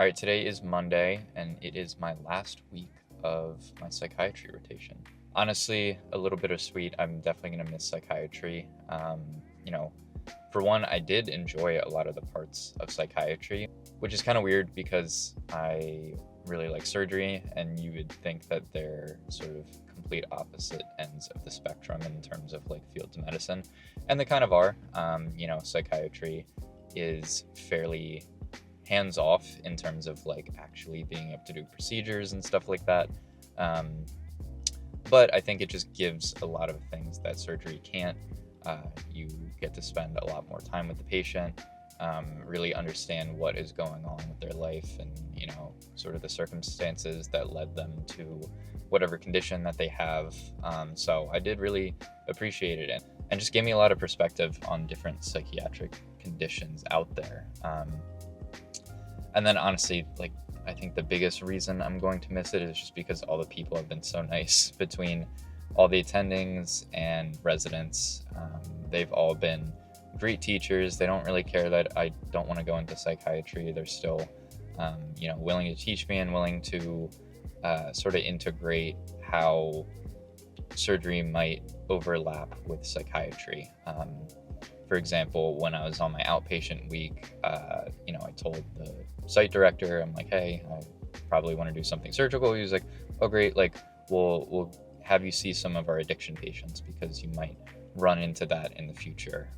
All right, today is Monday, and it is my last week of my psychiatry rotation. Honestly, a little bittersweet. I'm definitely going to miss psychiatry. You know, for one, I did enjoy a lot of the parts of psychiatry, which is kind of weird because I really like surgery, and you would think that they're sort of complete opposite ends of the spectrum in terms of like fields of medicine, and they kind of are. Psychiatry is fairly hands off in terms of like actually being able to do procedures and stuff like that. Um, but I think it just gives a lot of things that surgery can't. You get to spend a lot more time with the patient, really understand what is going on with their life and, sort of the circumstances that led them to whatever condition that they have. So I did really appreciate it and just gave me a lot of perspective on different psychiatric conditions out there. And then honestly, like, I think the biggest reason I'm going to miss it is just because all the people have been so nice between all the attendings and residents. They've all been great teachers. They don't really care that I don't want to go into psychiatry. They're still, willing to teach me and willing to sort of integrate how surgery might overlap with psychiatry. For example, when I was on my outpatient week, I told the site director, I'm like, hey, I probably want to do something surgical. He was like, oh, great. Like, we'll have you see some of our addiction patients because you might run into that in the future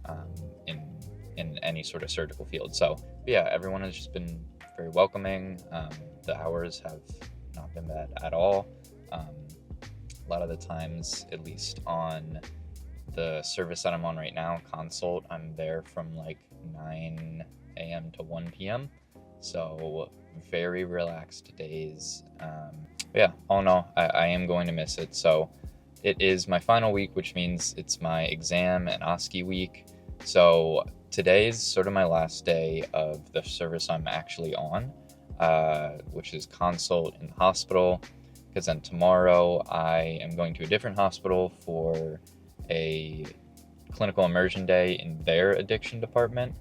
in any sort of surgical field. So yeah, everyone has just been very welcoming. The hours have not been bad at all. A lot of the times, at least on the service that I'm on right now, consult, I'm there from like 9 a.m. to 1 p.m. So very relaxed days. Yeah, all in all, I am going to miss it. So it is my final week, which means it's my exam and OSCE week. So today's sort of my last day of the service I'm actually on, which is consult in the hospital. Because then tomorrow I am going to a different hospital for a clinical immersion day in their addiction department.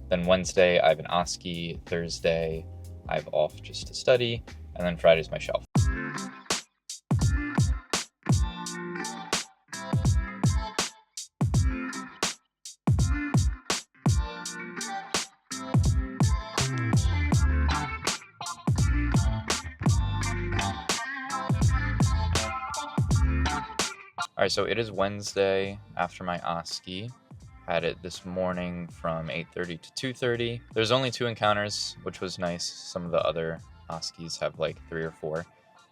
Then Wednesday I have an OSCE. Thursday I have off just to study, and then Friday's my shelf. All right, so it is Wednesday after my OSCE. Had it this morning from 8:30 to 2:30. There's only 2 encounters, which was nice. Some of the other OSCEs have like 3 or 4,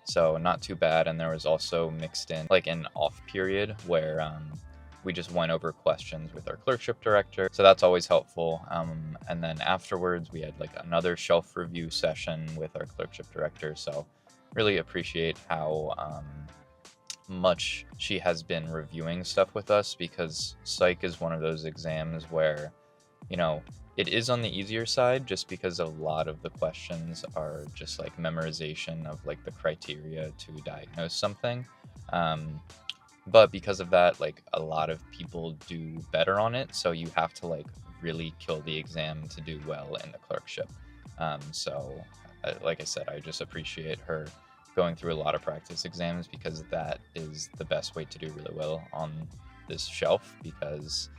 so not too bad. And there was also mixed in like an off period where we just went over questions with our clerkship director, so that's always helpful. And then afterwards we had like another shelf review session with our clerkship director, so really appreciate how much she has been reviewing stuff with us, because psych is one of those exams where, it is on the easier side just because a lot of the questions are just like memorization of like the criteria to diagnose something. But because of that, like a lot of people do better on it. So you have to like really kill the exam to do well in the clerkship. So like I said, I just appreciate her going through a lot of practice exams, because that is the best way to do really well on this shelf, because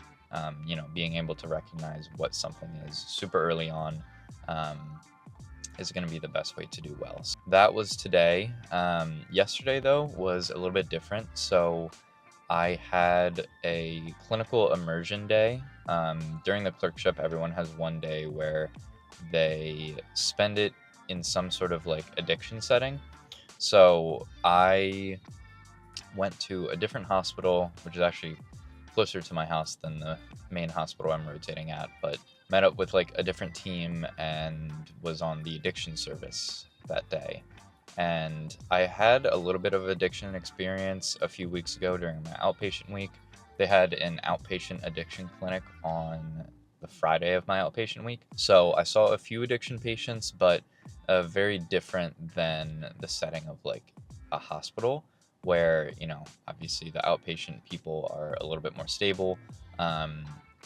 being able to recognize what something is super early on is going to be the best way to do well. So that was today. Yesterday though was a little bit different. So I had a clinical immersion day. During the clerkship, everyone has one day where they spend it in some sort of like addiction setting. So I went to a different hospital, which is actually closer to my house than the main hospital I'm rotating at, but met up with like a different team and was on the addiction service that day. And I had a little bit of addiction experience a few weeks ago during my outpatient week. They had an outpatient addiction clinic on the Friday of my outpatient week. So I saw a few addiction patients, but very different than the setting of like a hospital where, obviously the outpatient people are a little bit more stable.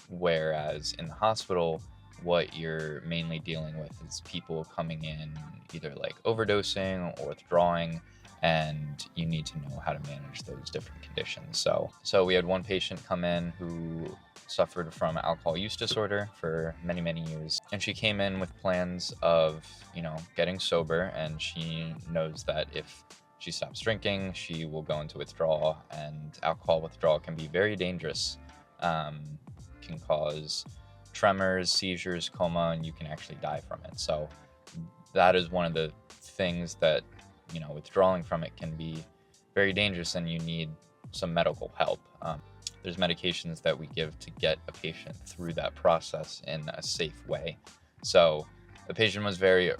Whereas in the hospital, what you're mainly dealing with is people coming in either like overdosing or withdrawing, and you need to know how to manage those different conditions. So we had one patient come in who suffered from alcohol use disorder for many, many years. And she came in with plans of, getting sober. And she knows that if she stops drinking, she will go into withdrawal. And alcohol withdrawal can be very dangerous. Can cause tremors, seizures, coma, and you can actually die from it. So that is one of the things that, withdrawing from it can be very dangerous, and you need some medical help. There's medications that we give to get a patient through that process in a safe way. So the patient was very,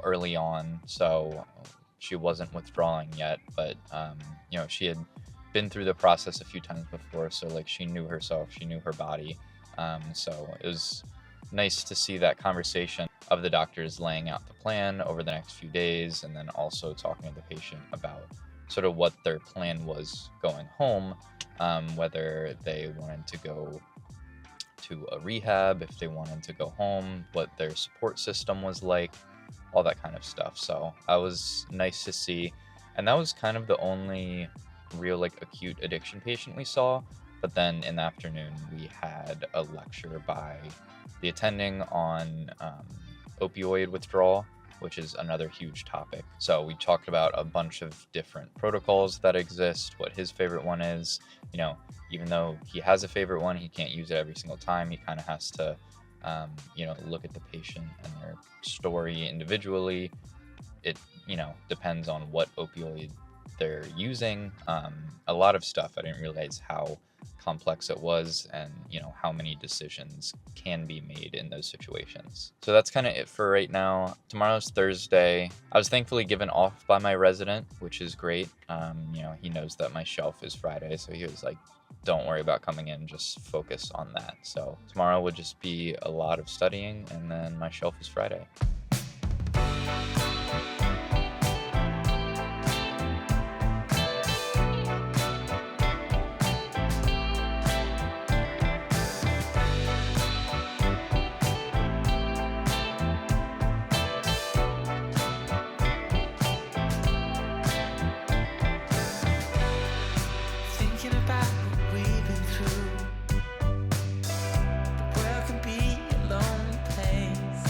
early on, so she wasn't withdrawing yet, but, she had been through the process a few times before, so like she knew herself, she knew her body. So it was nice to see that conversation of the doctors laying out the plan over the next few days, and then also talking to the patient about sort of what their plan was going home, whether they wanted to go to a rehab, if they wanted to go home, what their support system was like, all that kind of stuff. So that was nice to see. And that was kind of the only real acute addiction patient we saw. But then in the afternoon, we had a lecture by the attending on opioid withdrawal, which is another huge topic. So we talked about a bunch of different protocols that exist, what his favorite one is. Even though he has a favorite one, he can't use it every single time. He kind of has to, look at the patient and their story individually. It, depends on what opioid they're using. A lot of stuff. I didn't realize how complex it was, and how many decisions can be made in those situations. So that's kind of it for right now. Tomorrow's Thursday. I was thankfully given off by my resident, which is great. He knows that my shelf is Friday, so he was like, don't worry about coming in, just focus on that. So tomorrow would just be a lot of studying, and then my shelf is Friday. Thinking about what we've been through. The world can be a lonely place.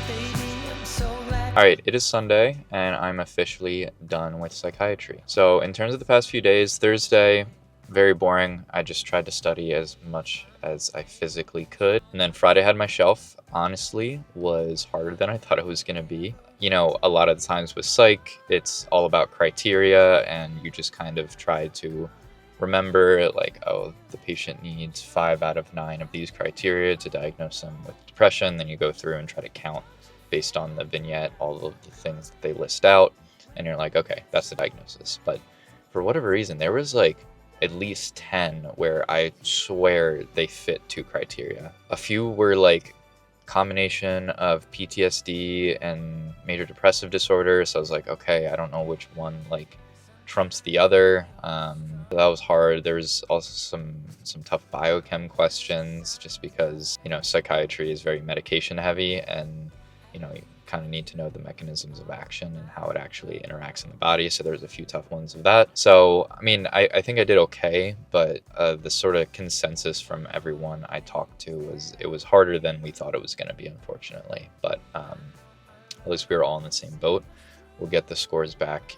Baby, I'm so glad. All right, it is Sunday, and I'm officially done with psychiatry. So in terms of the past few days, Thursday, very boring. I just tried to study as much as I physically could. And then Friday had my shelf. Honestly, was harder than I thought it was going to be. A lot of the times with psych, it's all about criteria, and you just kind of try to remember, the patient needs 5 out of 9 of these criteria to diagnose them with depression. Then you go through and try to count based on the vignette, all of the things that they list out, and you're like, okay, that's the diagnosis. But for whatever reason, there was at least 10 where I swear they fit 2 criteria. A few were combination of PTSD and major depressive disorder, so I was like, okay, I don't know which one trumps the other. That was hard. There was also some tough biochem questions, just because psychiatry is very medication heavy, and you kind of need to know the mechanisms of action and how it actually interacts in the body. So there's a few tough ones of that. So I think I did okay, but the sort of consensus from everyone I talked to was it was harder than we thought it was going to be, unfortunately. But at least we were all in the same boat. We'll get the scores back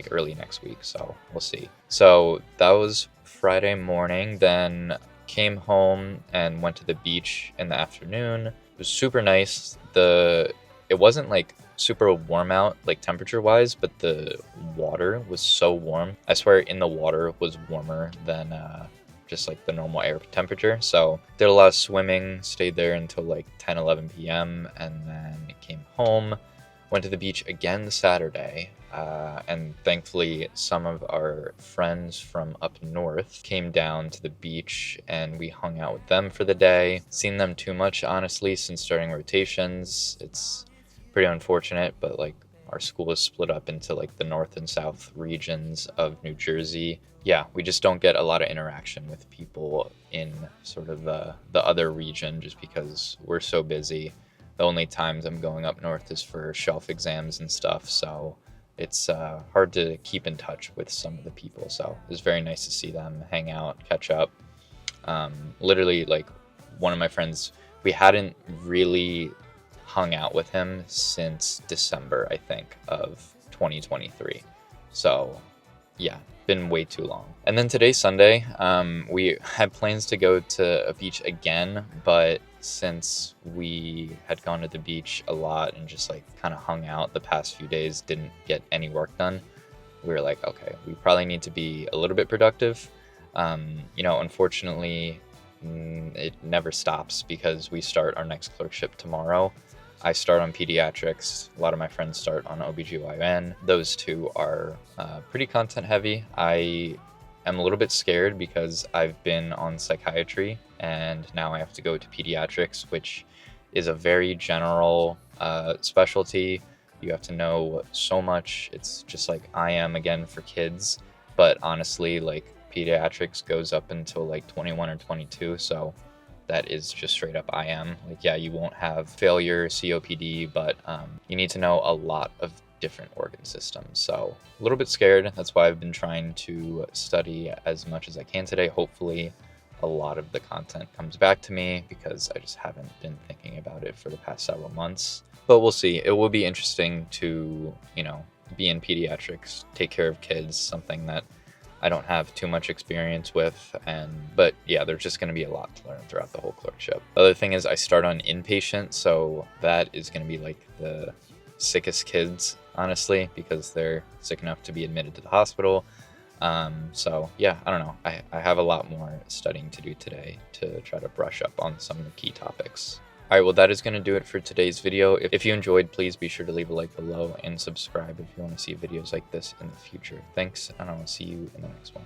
early next week, so we'll see. So that was Friday morning. Then came home and went to the beach in the afternoon. It was super nice. It wasn't super warm out temperature wise, but the water was so warm. I swear in the water was warmer than just the normal air temperature. So did a lot of swimming, stayed there until 10, 11 p.m. and then came home, went to the beach again Saturday. And thankfully some of our friends from up north came down to the beach, and we hung out with them for the day. Seen them too much, honestly, since starting rotations. It's pretty unfortunate, but our school is split up into like the north and south regions of New Jersey. Yeah, we just don't get a lot of interaction with people in sort of the other region just because we're so busy. The only times I'm going up north is for shelf exams and stuff, so it's hard to keep in touch with some of the people. So it was very nice to see them, hang out, catch up. Literally, like, one of my friends, we hadn't really hung out with him since December, I think, of 2023. So yeah, been way too long. And then today's Sunday. We had plans to go to a beach again, but since we had gone to the beach a lot and just like kind of hung out the past few days, didn't get any work done, we were like, okay, we probably need to be a little bit productive. Unfortunately, it never stops because we start our next clerkship tomorrow. I start on pediatrics. A lot of my friends start on OBGYN. Those two are pretty content heavy. I am a little bit scared because I've been on psychiatry and now I have to go to pediatrics, which is a very general specialty. You have to know so much. It's just like I am again for kids, but honestly, like, pediatrics goes up until like 21 or 22, so that is just straight up I am. Like, yeah, you won't have failure, COPD, but you need to know a lot of different organ systems. So a little bit scared. That's why I've been trying to study as much as I can today. Hopefully a lot of the content comes back to me because I just haven't been thinking about it for the past several months. But we'll see. It will be interesting to, be in pediatrics, take care of kids, something that I don't have too much experience with, but yeah, there's just going to be a lot to learn throughout the whole clerkship. The other thing is I start on inpatient, so that is going to be like the sickest kids, honestly, because they're sick enough to be admitted to the hospital. So yeah, I don't know. I have a lot more studying to do today to try to brush up on some of the key topics. All right, well, that is going to do it for today's video. If you enjoyed, please be sure to leave a like below and subscribe if you want to see videos like this in the future. Thanks, and I will see you in the next one.